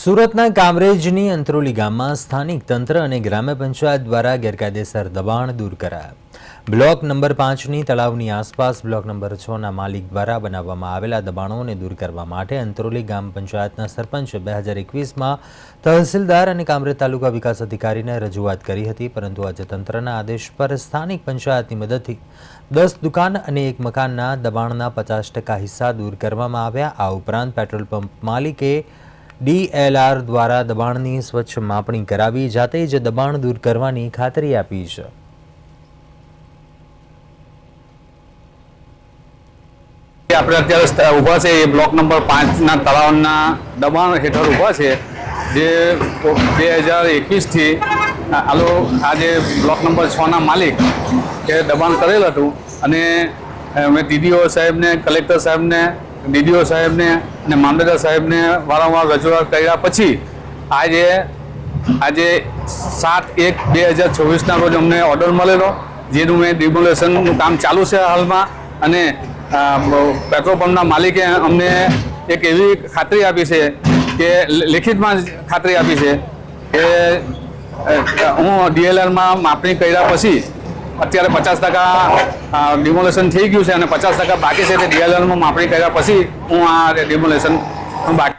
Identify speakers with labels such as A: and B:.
A: સુરતના કામરેજની અંત્રોલી ગામમાં સ્થાનિક તંત્ર અને ગ્રામ્ય પંચાયત દ્વારા ગેરકાયદેસર દબાણ દૂર કરાયા। બ્લોક નંબર 5ની તળાવની આસપાસ બ્લોક નંબર 6ના માલિક દ્વારા બનાવવામાં આવેલા દબાણોને દૂર કરવા માટે અંત્રોલી ગામ પંચાયતના સરપંચે 2021માં તહસીલદાર અને કામરેજ તાલુકા વિકાસ અધિકારીને રજૂઆત કરી હતી, પરંતુ આજે તંત્રના આદેશ પર સ્થાનિક પંચાયતની મદદથી 10 દુકાન અને એક મકાનના દબાણના 50% હિસ્સા દૂર કરવામાં આવ્યા। આ ઉપરાંત પેટ્રોલ પંપ માલિકે DLR દ્વારા દબાણની સ્વચ્છ માપણી કરાવી જાતે જ દબાણ દૂર કરવાની ખાતરી આપી છે।
B: આપણે અત્યારે ઊભા છે એ બ્લોક નંબર 5ના તળાવના દબાણ હેઠળ ઊભા છે, જે 2021થી આજે બ્લોક નંબર 6ના માલિક એ દબાણ કરેલ હતું અને મેં DDO સાહેબને, કલેક્ટર સાહેબને, DDO સાહેબને અને મામલતદાર સાહેબને વારંવાર રજૂઆત કર્યા પછી આજે 7/1/2024ના રોજ અમને ઓર્ડર મળેલો, જેનું મેં ડિમોલેશનનું કામ ચાલુ છે હાલમાં। અને પેટ્રોલ પંપના માલિકે અમને એક એવી ખાતરી આપી છે કે લેખિતમાં ખાતરી આપી છે કે હું DLRમાં માપણી કર્યા પછી અત્યારે 50% ડિમોલેશન થઈ ગયું છે અને 50% બાકી છે, તે DLRમાં માપણી કર્યા પછી હું આ ડિમોલેશન બાકી